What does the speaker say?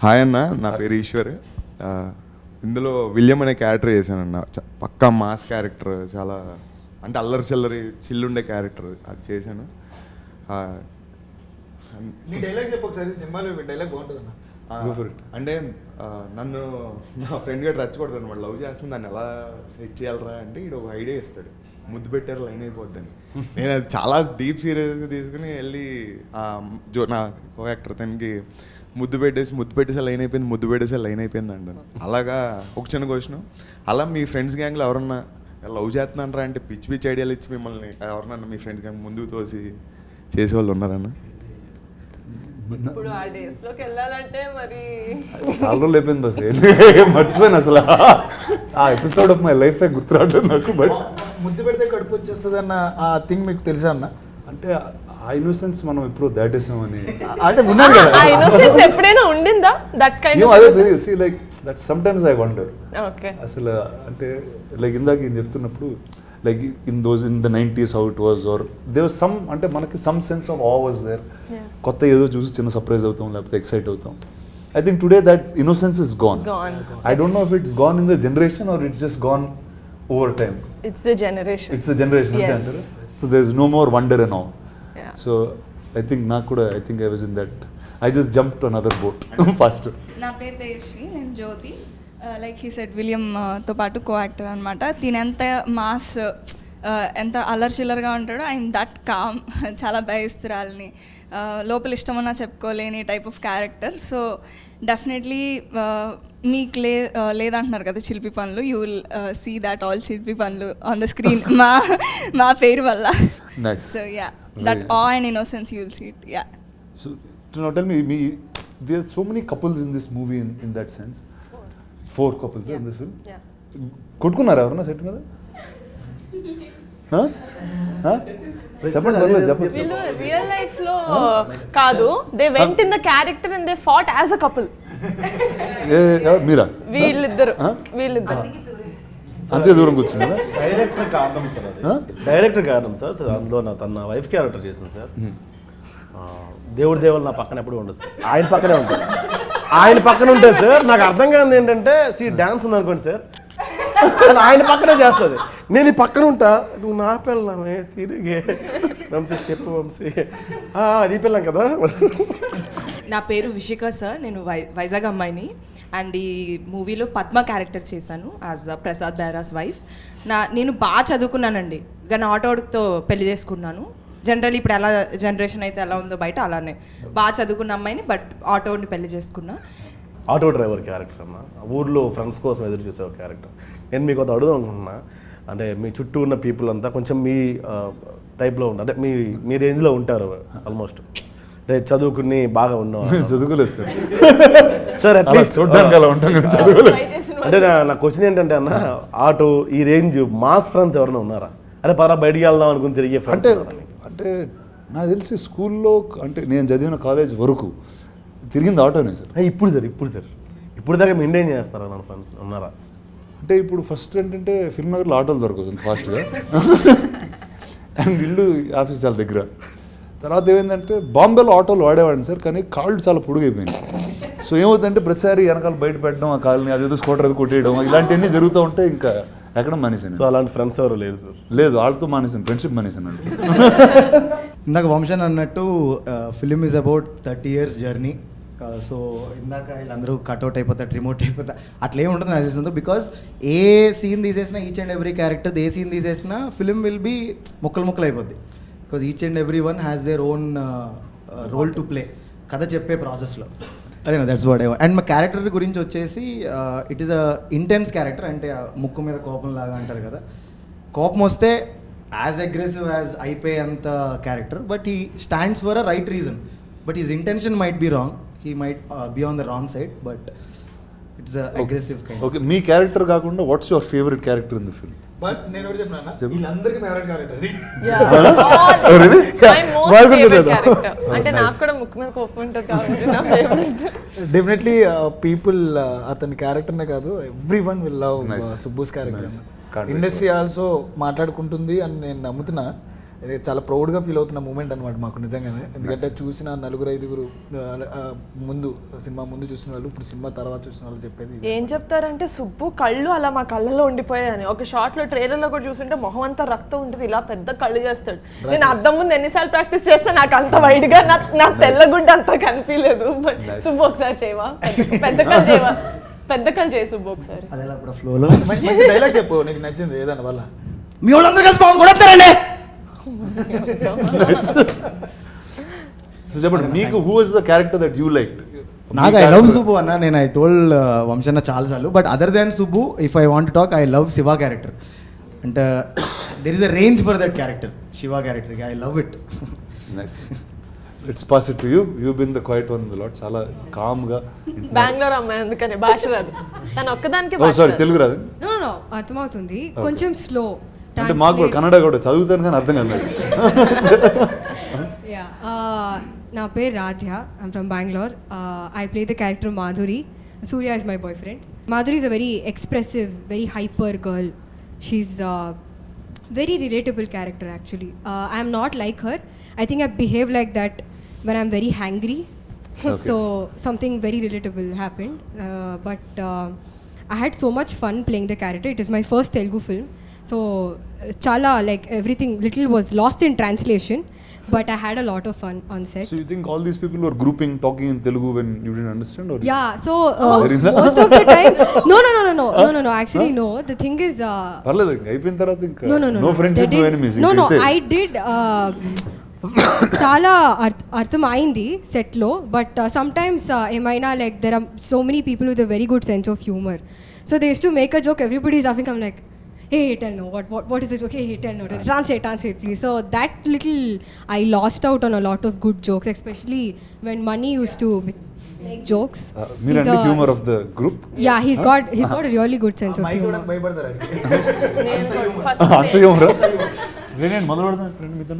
Hi అన్న, నా పేరు ఈశ్వర్. ఇందులో విలియం అనే క్యారెక్టర్ చేశానన్న. పక్కా మాస్ క్యారెక్టర్, చాలా అంటే అల్లరి చిల్లరి చిల్లుండే క్యారెక్టర్ అది చేశాను. అంటే నన్ను నా ఫ్రెండ్ గట్టి రచ్చకూడదు అనమాట. లవ్ చేస్తుంది, దాన్ని ఎలా సెట్ చేయాలరా అంటే ఇడు ఒక ఐడియా ఇస్తాడు, ముద్దు పెట్టారు లైన్ అయిపోద్దని. నేను అది చాలా డీప్ సీరియస్గా తీసుకుని వెళ్ళి నా కో యాక్టర్ తనకి ముద్దు పెట్టేసే లైన్ అయిపోయింది, ముద్దు పెట్టేసే లైన్ అయిపోయింది అంటాను. అలాగా ఒక చిన్న క్వశ్చన్, అలా మీ ఫ్రెండ్స్ గ్యాంగ్లో ఎవరన్నా లవ్ చేస్తున్నారా అంటే పిచ్చి పిచ్చి ఐడియాలు ఇచ్చి మిమ్మల్ని ఎవరన్నా మీ ఫ్రెండ్స్ గ్యాంగ్ ముందుకు తోసి చేసేవాళ్ళు ఉన్నారన్న? ఇప్పుడు ఆ డేస్ లోకి వెళ్ళాలంటే మరి చాలా రోజులు అయిపోయింది అసలు, మర్చిపోయాను అసలు. ఆ ఎపిసోడ్ ఆఫ్ మై లైఫ్ గుర్తురావట్లేదు నాకు. బట్ ముద్దు పెడితే కడుపు వచ్చేస్తుంది అన్న ఆ థింగ్ మీకు తెలుసా అన్న? అంటే ఆ ఇన్నోసెన్స్ మనం ఎప్పుడు దాటేసామని అంటే ఉన్నది కదా, ఆ ఇన్నోసెన్స్ ఎప్పుడైనా ఉండిందా? దట్ కైండ్ ఆఫ్ అదే see like that some times I wonder. Okay, అసలు అంటే లైక్ ఇందాక నేను చెప్తున్నప్పుడు like in the 90s how it was, or there was some అంటే మనకి some sense of awe was there. కొత్త ఏదో చూసి చిన్న సర్ప్రైజ్ అవుతాం, లేకపోతే ఎక్సైట్ అవుతాం. I think today that innocence is gone. I don't know if it's gone in the generation or it's just gone over time. It's the generation. It's the generation. Yes. So there's no more wonder and awe. Yeah. So I think I think I was in that. I just jumped on another boat faster. నా పేరు తేజస్వి, నేను జ్యోతి. Like he said విలియంతో పాటు co actor అనమాట. దీని ఎంత mass ఎంత అల్లరి చిల్లరగా ఉంటాడో ఐఎమ్ దట్ కామ్. చాలా భయస్తురాలని, లోపల ఇష్టమన్నా చెప్పుకోలేని type of character. So definitely మీకు లేదంటున్నారు కదా చిలిపి పనులు, you will see that all చిలిపి పనులు ఆన్ ద స్క్రీన్ మా పేరు వల్ల. So yeah, that uh and innocence you will see it. Yeah. So now tell me, there's so many couples in this movie in that sense. 4 couples in this film. Yeah. కొట్టుకున్నారా ఎవరన్నా set మీద? చెప్పండి, చెప్పండి. వీళ్ళు real life లో కాదు, they went in the character and they fought as a couple. మీరా? వీళ్ళిద్దరు అంతే దూరం కూర్చున్నారా? డైరెక్టర్ కారణం సార్. అందులో తన వైఫ్ క్యారెక్టర్ చేసింది సార్. దేవుడి దేవుళ్ళు నా పక్కన ఎప్పుడు ఉండదు సార్, ఆయన పక్కనే ఉంటారు. ఆయన పక్కన ఉంటుంది సార్. నాకు అర్థం కాదు ఏంటంటే డ్యాన్స్ ఉందనుకోండి సార్, ఆయన పక్కనే చేస్తుంది, నేను ఈ పక్కన ఉంటా. నువ్వు నా పిల్లమే తిరిగే వంశీ చెప్పు వంశీ, నీ పిల్లం కదా. నా పేరు విషిక సార్, నేను వైజాగ్ అమ్మాయిని. అండ్ ఈ మూవీలో పద్మ క్యారెక్టర్ చేశాను యాజ్ ప్రసాద్ బైరాస్ వైఫ్. నేను బాగా చదువుకున్నానండి, కానీ ఆటోతో పెళ్లి చేసుకున్నాను. జనరల్ ఇప్పుడు ఎలా జనరేషన్ అయితే ఎలా ఉందో బయట అలానే బాగా చదువుకున్న అమ్మాయిని, బట్ ఆటోని పెళ్లి చేసుకున్నా. ఆటో డ్రైవర్ క్యారెక్టర్ అన్న, ఊర్లో ఫ్రెండ్స్ కోసం ఎదురు చూసే ఒక క్యారెక్టర్. నేను మీకు అది అడుగుదాం అనుకుంటున్నా, అంటే మీ చుట్టూ ఉన్న పీపుల్ అంతా కొంచెం మీ టైప్లో ఉంటారు, అంటే మీ రేంజ్లో ఉంటారు ఆల్మోస్ట్. అంటే చదువుకుని బాగా ఉన్నాం. చదువుకోలేదు సార్. సార్ అట్లీస్ట్ చూడడానికి అలా ఉంటాం కదా, చదువుకోలేదు. అంటే నా క్వశ్చన్ ఏంటంటే అన్న, ఆటో ఈ రేంజ్ మాస్ ఫ్రెండ్స్ ఎవరైనా ఉన్నారా? అరే పరా బయటికి వెళ్దాం అనుకుని తిరిగే ఫ్రెండ్స్? అంటే నాకు తెలిసి స్కూల్లో, అంటే నేను చదివిన కాలేజ్ వరకు తిరిగింది ఆటోనే సార్. ఇప్పుడు దాకా మెయింటైన్ చేస్తారా నా ఫ్రెండ్స్ ఉన్నారా? అంటే ఇప్పుడు ఫస్ట్ ఏంటంటే ఫిల్మ్ నగర్లో ఆటోలు దొరకవచ్చు ఫాస్ట్గా, అండ్ ఇల్లు ఆఫీస్ చాలా దగ్గర. తర్వాత ఏమైందంటే బాంబేలో ఆటోలు వాడేవాడిని సార్, కానీ కాళ్ళు చాలా పొడుగైపోయింది. సో ఏమవుతుందంటే ప్రతిసారి వెనకాల బయట పెట్టడం, ఆ కాళ్ళని అదేదో స్కూటర్ అది కొట్టేయడం, ఇలాంటివన్నీ జరుగుతూ ఉంటే ఇంకా ఎక్కడ మానేసాను. సో అలాంటి ఫ్రెండ్స్ ఎవరు లేరు సార్? లేదు, వాళ్ళతో మానేసాను, ఫ్రెండ్షిప్ మానేసాను. ఇందాక వంశన్ అన్నట్టు film is about 30 years journey. So ఇందాక వీళ్ళందరూ కట్అవుట్ అయిపోతారు, రిమోట్ అయిపోతారు, అట్లా ఏమి ఉంటుంది నాకు తెలిసిందో. బికాస్ ఏ సీన్ తీసేసినా, ఈచ్ అండ్ ఎవ్రీ క్యారెక్టర్ ఏ సీన్ తీసేసినా ఫిలిం విల్ బీ ముక్కలు అయిపోద్ది. Because each and every one has their own role to play కథ చెప్పే ప్రాసెస్లో. అదే that's what I want. And మా క్యారెక్టర్ గురించి వచ్చేసి it is a intense character. అంటే ముక్కు మీద కోపం లాగా అంటారు కదా, కోపం వస్తే యాజ్ అగ్రెసివ్ యాజ్ అయిపోయే అంత క్యారెక్టర్. But he stands for a right reason, but his intention might be wrong, he might be on the wrong side, but it's aggressive kind. Okay, మీ క్యారెక్టర్ కాకుండా what's your favourite character in the film? But నేను ఒకటి చెప్పినా, వీళ్ళందరికీ favourite character అది. అంటే నాకు కూడా ముక్కు మీద కోపం ఉంటుంది కాబట్టి నా ఫేవరెట్. డెఫినెట్లీ పీపుల్ అతని క్యారెక్టర్నే కాదు, every one will love Subbu's character. Industry also మాట్లాడుకుంటుంది అని నేను నమ్ముతున్నా. ఇది చాలా ప్రౌడ్గా ఫీల్ అవుతున్న మూమెంట్ అనమాట మాకు నిజంగానే. ఎందుకంటే చూసిన 4-5 ముందు సినిమా ముందు చూసిన వాళ్ళు ఇప్పుడు సినిమా తర్వాత చూసిన వాళ్ళు చెప్పేది ఇదే. ఏం చెప్తారంటే సుబ్బు కళ్ళు అలా మా కళ్ళలో ఉండిపోయాయని. ఒక షాట్ లో ట్రైలర్ లో కూడా చూస్తుంటే మొహం అంతా రక్తం ఉంటుంది, ఇలా పెద్ద కళ్ళు చేస్తాడు. నేను అద్దం ముందు ఎన్నిసార్లు ప్రాక్టీస్ చేస్తే నాకు అంత వైడ్ గా నా తెల్లగుడ్డ అంతా కనిపించలేదు. బట్ సుబ్బు ఒకసారి చేయవా, పెద్ద కళ్ళు చేయవా, పెద్ద కళ్ళు చేయి సుబ్బు ఒకసారి. అదేలా ఇప్పుడు ఫ్లోలో మంచి డైలాగ్ చెప్పు నీకు నచ్చింది ఏదన్నా వల్ల. మీ వాళ్ళందరూ కలిసి బాగుంది కొడతారండి. సో చెప్పండి మీకు who was the character that you like? నాకు ఐ లవ్ సుబ్బు అన్న. నేను ఐ టోల్డ్ వంశన్న చాలాసార్లు. But other than Subbu if I want talk I love Shiva character. అంటే there is a range for that character. Shiva character I love it. Nice. It's pass it to you. You been the quiet one lot. చాలా కామ్గా. బెంగళూరు అమ్మాయి అందుకని భాష రాదు తను ఒక్కదానికి. Sorry Telugu రాదు? నో అర్థమవుతుంది, కొంచెం స్లో. అంటే మాకు కూడా కన్నడ కూడా చదువుతాను కానీ అర్థం కాదు. యా, నా పేరు Radhya, I'm from Bengaluru. I play the character Madhuri. Surya is my boyfriend. Madhuri is a very expressive, very hyper girl. She's very relatable character actually. I am not like her. I think I behave like that when I'm very hangry. Okay. So something very relatable happened. But I had so much fun playing the character. It is my first Telugu film. So chala like everything little was lost in translation. But I had a lot of fun on set. So you think all these people were grouping, talking in Telugu when you didn't understand? Or Yeah, so most of the time, no. Actually, no. The thing is, పర్లేదు అయిపోయిన తర్వాత ఇంకా no. No friendship no enemies. No. I did. చాలా అర్థం అయింది సెట్లో. But sometimes ఏమైనా like there are so many people with a very good sense of humour. So they use to make a joke, everybody is laughing. I'm like, hey, tell no, what is it? Okay, hey, tell no, translate please. So that little I lost out on a lot of good jokes, especially when Mani used to make jokes. మీరంటే humour of the group. Yeah, he's got a really good sense of mike humor. కూడా భయపడతారు అడిగి. నేను అంత humour. నేనేంటి మొదలు పెడతాను friend మీతో.